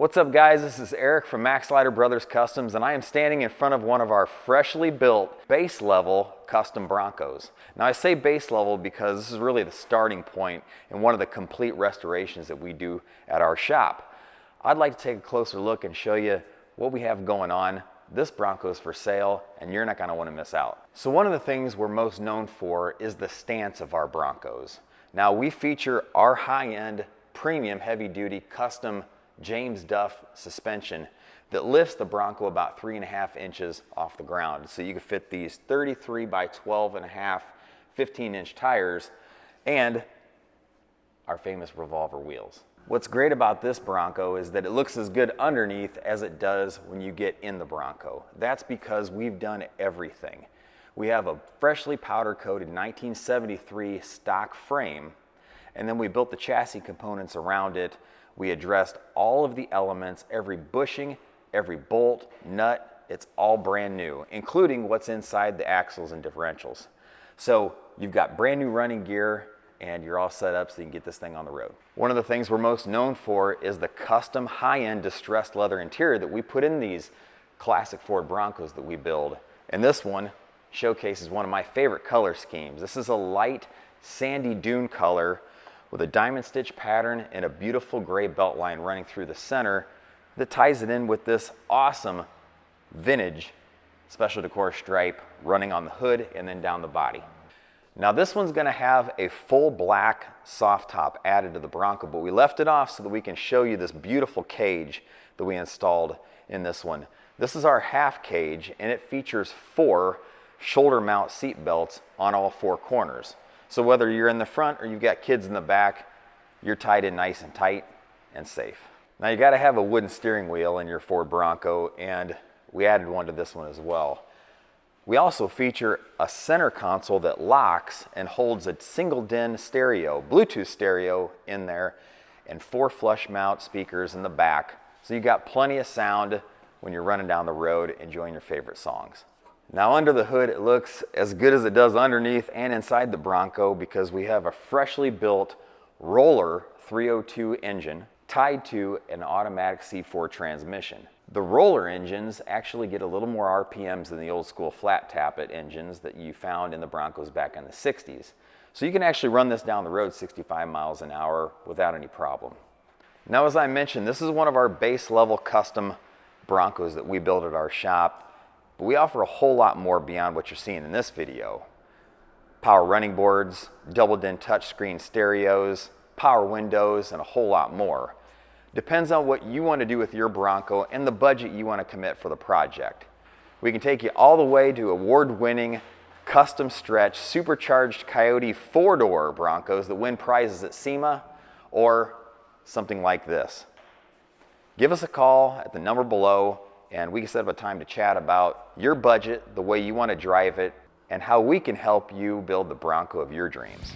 What's up guys, this is Eric from Maxlider Brothers Customs, and I am standing in front of one of our freshly built base level custom Broncos. Now I say base level because this is really the starting point in one of the complete restorations that we do at our shop. I'd like to take a closer look and show you what we have going on. This Bronco is for sale and you're not going to want to miss out. So one of the things we're most known for is the stance of our Broncos. Now we feature our high-end premium heavy-duty custom James Duff suspension that lifts the Bronco about 3.5 inches off the ground. So you can fit these 33 by 12.5 15-inch tires and our famous revolver wheels. What's great about this Bronco is that it looks as good underneath as it does when you get in the Bronco. That's because we've done everything. We have a freshly powder coated 1973 stock frame, and then we built the chassis components around it. We addressed all of the elements, every bushing, every bolt, nut, it's all brand new, including what's inside the axles and differentials. So you've got brand new running gear and you're all set up so you can get this thing on the road. One of the things we're most known for is the custom high-end distressed leather interior that we put in these classic Ford Broncos that we build. And this one showcases one of my favorite color schemes. This is a light sandy dune color with a diamond stitch pattern and a beautiful gray belt line running through the center that ties it in with this awesome vintage special decor stripe running on the hood and then down the body. Now this one's gonna have a full black soft top added to the Bronco, but we left it off so that we can show you this beautiful cage that we installed in this one. This is our half cage and it features 4 shoulder mount seat belts on all 4 corners. So whether you're in the front or you've got kids in the back, you're tied in nice and tight and safe. Now you gotta have a wooden steering wheel in your Ford Bronco, and we added one to this one as well. We also feature a center console that locks and holds a single DIN stereo, Bluetooth stereo in there, and 4 flush mount speakers in the back. So you got plenty of sound when you're running down the road enjoying your favorite songs. Now under the hood, it looks as good as it does underneath and inside the Bronco because we have a freshly built roller 302 engine tied to an automatic C4 transmission. The roller engines actually get a little more RPMs than the old school flat tappet engines that you found in the Broncos back in the 60s. So you can actually run this down the road 65 miles an hour without any problem. Now as I mentioned, this is one of our base level custom Broncos that we build at our shop. But we offer a whole lot more beyond what you're seeing in this video. Power running boards, double DIN touchscreen stereos, power windows, and a whole lot more. Depends on what you want to do with your Bronco and the budget you want to commit for the project. We can take you all the way to award-winning, custom stretch, supercharged Coyote 4-door Broncos that win prizes at SEMA, or something like this. Give us a call at the number below and we can set up a time to chat about your budget, the way you want to drive it, and how we can help you build the Bronco of your dreams.